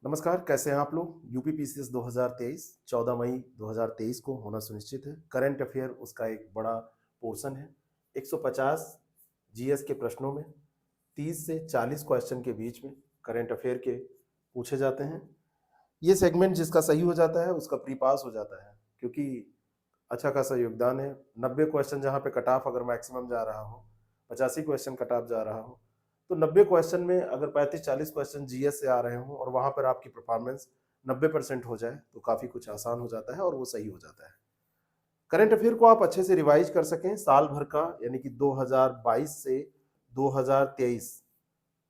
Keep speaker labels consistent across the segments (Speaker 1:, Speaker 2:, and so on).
Speaker 1: नमस्कार, कैसे हैं आप लोग? यूपी पीसीएस 2023 14 मई 2023 को होना सुनिश्चित है। करंट अफेयर उसका एक बड़ा पोर्शन है। 150 जीएस के प्रश्नों में 30 से 40 क्वेश्चन के बीच में करंट अफेयर के पूछे जाते हैं। ये सेगमेंट जिसका सही हो जाता है उसका प्री पास हो जाता है, क्योंकि अच्छा खासा योगदान है। 90 क्वेश्चन जहाँ पे कट ऑफ अगर मैक्सिमम जा रहा हो, 85 क्वेश्चन कट ऑफ जा रहा हो, तो 90 क्वेश्चन में अगर 35-40 क्वेश्चन जीएस से आ रहे हो और वहां पर आपकी परफॉर्मेंस 90% हो जाए तो काफी कुछ आसान हो जाता है और वो सही हो जाता है। करंट अफेयर को आप अच्छे से रिवाइज कर सकें साल भर का, यानी कि 2022 से 2023,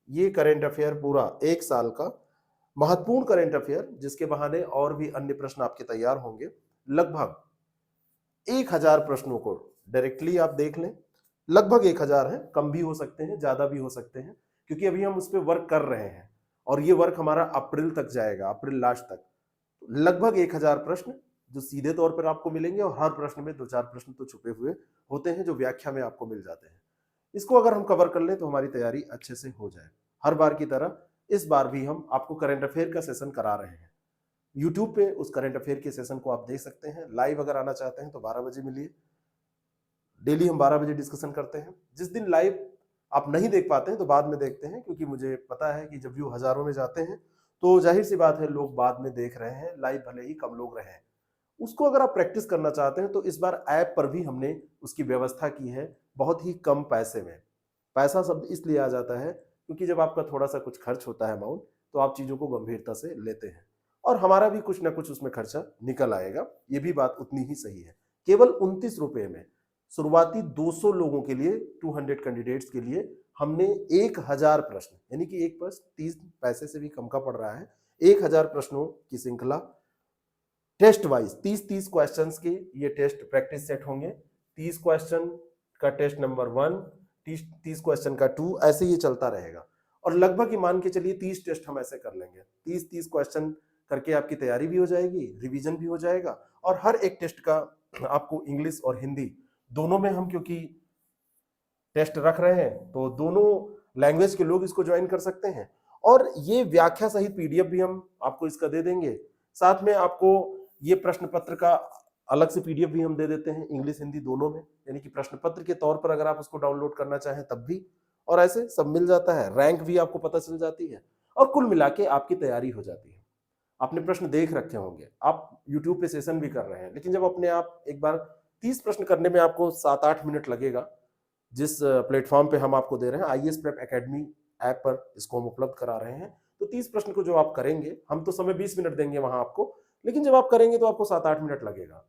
Speaker 1: ये करंट अफेयर पूरा एक साल का महत्वपूर्ण करंट अफेयर, जिसके बहाने और भी अन्य प्रश्न आपके तैयार होंगे। लगभग 1000 प्रश्नों को डायरेक्टली आप देख लें। लगभग 1000 है, कम भी हो सकते हैं, ज्यादा भी हो सकते हैं, क्योंकि अभी हम उस पर वर्क कर रहे हैं और ये वर्क हमारा अप्रैल तक जाएगा, अप्रैल लास्ट तक। लगभग 1000 प्रश्न जो सीधे तौर पर आपको मिलेंगे, और हर प्रश्न में 2-4 प्रश्न तो छुपे हुए होते हैं जो व्याख्या में आपको मिल जाते हैं। इसको अगर हम कवर कर लें तो हमारी तैयारी अच्छे से हो जाए। हर बार की तरह इस बार भी हम आपको करंट अफेयर का सेशन करा रहे हैं। यूट्यूब पे उस करंट अफेयर के सेशन को आप देख सकते हैं। लाइव अगर आना चाहते हैं तो 12 बजे मिलिए। डेली हम 12 बजे डिस्कशन करते हैं। जिस दिन लाइव आप नहीं देख पाते हैं तो बाद में देखते हैं, क्योंकि मुझे पता है कि जब व्यू हजारों में जाते हैं तो जाहिर सी बात है लोग बाद में देख रहे हैं, लाइव भले ही कम लोग रहे हैं। उसको अगर आप प्रैक्टिस करना चाहते हैं तो इस बार ऐप पर भी हमने उसकी व्यवस्था की है, बहुत ही कम पैसे में। पैसा शब्द इसलिए आ जाता है क्योंकि जब आपका थोड़ा सा कुछ खर्च होता है अमाउंट, तो आप चीजों को गंभीरता से लेते हैं, और हमारा भी कुछ ना कुछ उसमें खर्चा निकल आएगा। ये भी बात उतनी ही सही है। केवल 29 रुपए में शुरुआती 200 लोगों के लिए, 200 कैंडिडेट्स के लिए हमने 1000 प्रश्न, यानी कि एक प्रश्न 30 पैसे से भी कम का पड़ रहा है, 1000 प्रश्नों की श्रृंखला टेस्ट वाइज 30-30 क्वेश्चन के ये टेस्ट प्रैक्टिस सेट होंगे। 30 क्वेश्चन का टेस्ट नंबर 1, 30 क्वेश्चन का 2, ऐसे ये चलता रहेगा। और लगभग मान के चलिए 30 टेस्ट हम ऐसे कर लेंगे। 30-30 क्वेश्चन करके आपकी तैयारी भी हो जाएगी, रिवीजन भी हो जाएगा, और हर एक टेस्ट का आपको इंग्लिश और हिंदी दोनों में हम क्योंकि टेस्ट रख रहे हैं तो दोनों लैंग्वेज के लोग इसको ज्वाइन कर सकते हैं। और ये व्याख्या सहित पीडीएफ भी हम आपको इसका दे देंगे। साथ में आपको ये प्रश्न पत्र का अलग से पीडीएफ भी हम दे देते हैं, इंग्लिश हिंदी दोनों में, यानी कि प्रश्न पत्र के तौर पर अगर आप उसको डाउनलोड करना चाहें तब भी, और ऐसे सब मिल जाता है। रैंक भी आपको पता चल जाती है, और कुल मिला के आपकी तैयारी हो जाती है। आपने प्रश्न देख रखे होंगे, आप यूट्यूब पे सेशन भी कर रहे हैं, लेकिन जब अपने आप एक बार 30 प्रश्न करने में आपको 7-8 मिनट लगेगा, जिस प्लेटफॉर्म पे हम आपको दे रहे हैं, आईएएस प्रेप एकेडमी ऐप पर इसको हम उपलब्ध करा रहे हैं, तो 30 प्रश्न को जो आप करेंगे, हम तो समय 20 मिनट देंगे वहां आपको, लेकिन जब आप करेंगे तो आपको 7-8 मिनट लगेगा।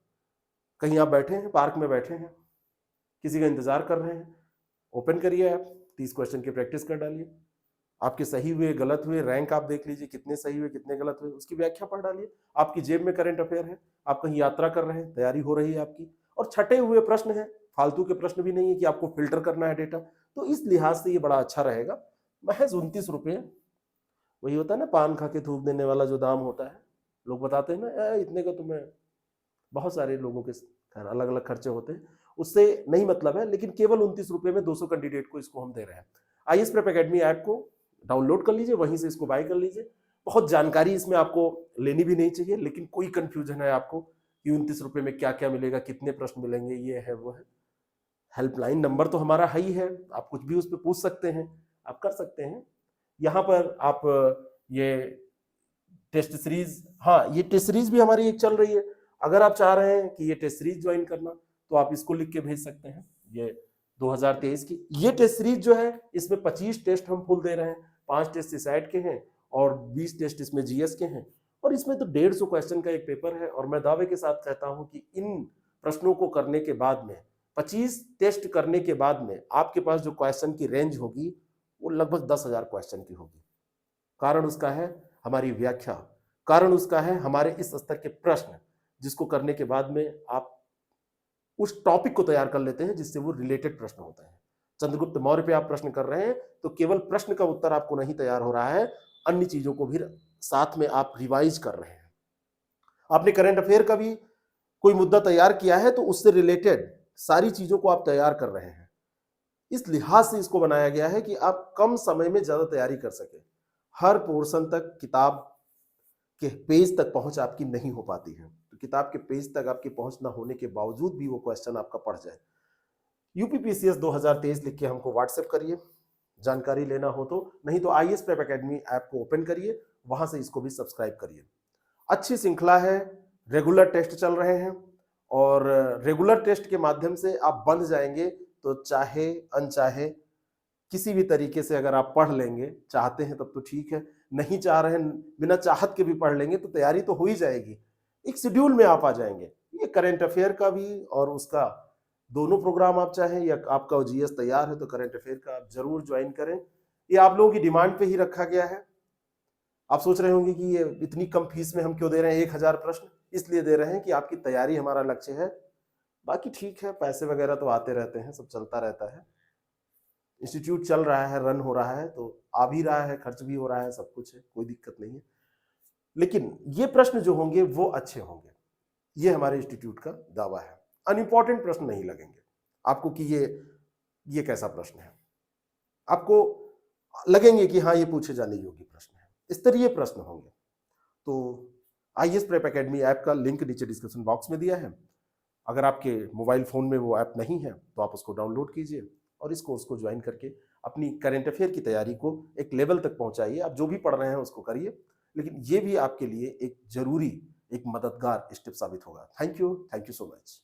Speaker 1: कहीं आप बैठे हैं, पार्क में बैठे हैं, किसी का इंतजार कर रहे हैं, ओपन करिए ऐप, 30 क्वेश्चन की प्रैक्टिस कर डालिए। आपके सही हुए गलत हुए रैंक आप देख लीजिए, कितने सही हुए कितने गलत हुए, उसकी व्याख्या पढ़ डालिए। आपकी जेब में करंट अफेयर है, आप कहीं यात्रा कर रहे हैं, तैयारी हो रही है आपकी, और छटे हुए प्रश्न है, फालतू के प्रश्न भी नहीं है कि आपको फिल्टर करना है डेटा। तो इस लिहाज से ये बड़ा अच्छा रहेगा। महज 29 रुपये, वही होता है ना पान खा के थूक देने वाला जो दाम होता है, लोग बताते हैं ना इतने का तुम्हें, बहुत सारे लोगों के अलग अलग खर्चे होते हैं, उससे नहीं मतलब है। लेकिन केवल 29 रुपये में 200 कैंडिडेट को इसको हम दे रहे हैं। आईएएस प्रेप एकेडमी ऐप को डाउनलोड कर लीजिए, वहीं से इसको बाय कर लीजिए। बहुत जानकारी इसमें आपको लेनी भी नहीं चाहिए, लेकिन कोई कंफ्यूजन है आपको कि 29 रुपये में क्या क्या मिलेगा, कितने प्रश्न मिलेंगे, ये है वो है, हेल्पलाइन नंबर तो हमारा है ही है, आप कुछ भी उस पर पूछ सकते हैं, आप कर सकते हैं। यहाँ पर आप ये टेस्ट सीरीज, हाँ ये टेस्ट सीरीज भी हमारी एक चल रही है। अगर आप चाह रहे हैं कि ये टेस्ट सीरीज ज्वाइन करना, तो आप इसको लिख के भेज सकते हैं। ये 2023 की ये टेस्ट सीरीज जो है, इसमें 25 टेस्ट हम फुल दे रहे हैं। 5 टेस्ट सीसैट के हैं और 20 टेस्ट इसमें जीएस के हैं, और इसमें तो 150 क्वेश्चन का एक पेपर है। और मैं दावे के साथ कहता हूं कि इन प्रश्नों को करने के बाद में, 25 टेस्ट करने के बाद में, आपके पास जो क्वेश्चन की रेंज होगी वो लगभग 10,000 क्वेश्चन की होगी। कारण उसका है हमारी व्याख्या, कारण उसका है हमारे इस स्तर के प्रश्न, जिसको करने के बाद में आप उस टॉपिक को तैयार कर लेते हैं जिससे वो रिलेटेड प्रश्न होते हैं। चंद्रगुप्त मौर्य पे आप प्रश्न कर रहे हैं तो केवल प्रश्न का उत्तर आपको नहीं तैयार हो रहा है, अन्य चीजों को भी साथ में आप रिवाइज कर रहे हैं। आपने करंट अफेयर का भी कोई मुद्दा तैयार किया है तो उससे रिलेटेड सारी चीजों को आप तैयार कर रहे हैं। इस लिहाज से इसको बनाया गया है कि आप कम समय में ज्यादा तैयारी कर सके। हर पोर्शन तक किताब के पेज तक पहुंच आपकी नहीं हो पाती है, तो किताब के पेज तक आपकी पहुंच ना होने के बावजूद भी वो क्वेश्चन आपका पढ़ जाए, यूपीपीसीएस 2023 लिख के हमको व्हाट्सएप करिए, जानकारी लेना हो तो, नहीं तो आईएएस प्रेप एकेडमी ऐप को ओपन करिए, वहां से इसको भी सब्सक्राइब करिए। अच्छी श्रृंखला है, रेगुलर टेस्ट चल रहे हैं और रेगुलर टेस्ट के माध्यम से आप बंध जाएंगे तो चाहे अनचाहे किसी भी तरीके से अगर आप पढ़ लेंगे, चाहते हैं तब तो ठीक है, नहीं चाह रहे हैं बिना चाहत के भी पढ़ लेंगे तो तैयारी तो हो ही जाएगी, एक शेड्यूल में आप आ जाएंगे। ये करंट अफेयर का भी और उसका दोनों प्रोग्राम आप चाहें, या आपका जीएस तैयार है तो करंट अफेयर का आप जरूर ज्वाइन करें। ये आप लोगों की डिमांड पे ही रखा गया है। आप सोच रहे होंगे कि ये इतनी कम फीस में हम क्यों दे रहे हैं 1000 प्रश्न, इसलिए दे रहे हैं कि आपकी तैयारी हमारा लक्ष्य है। बाकी ठीक है, पैसे वगैरह तो आते रहते हैं, सब चलता रहता है, इंस्टीट्यूट चल रहा है, रन हो रहा है, तो आ भी रहा है, खर्च भी हो रहा है, सब कुछ है, कोई दिक्कत नहीं है। लेकिन ये प्रश्न जो होंगे वो अच्छे होंगे, ये हमारे इंस्टीट्यूट का दावा है। अनइम्पॉर्टेंट प्रश्न नहीं लगेंगे आपको कि ये कैसा प्रश्न है, आपको लगेंगे कि हाँ ये पूछे जाने योग्य प्रश्न है, स्तरीय प्रश्न होंगे। तो आईएएस प्रेप एकेडमी ऐप का लिंक नीचे डिस्क्रिप्शन बॉक्स में दिया है। अगर आपके मोबाइल फोन में वो ऐप नहीं है तो आप उसको डाउनलोड कीजिए और इस कोर्स को ज्वाइन करके अपनी करंट अफेयर की तैयारी को एक लेवल तक पहुंचाइए। आप जो भी पढ़ रहे हैं उसको करिए, लेकिन ये भी आपके लिए एक जरूरी, एक मददगार स्टेप साबित होगा। Thank you so much.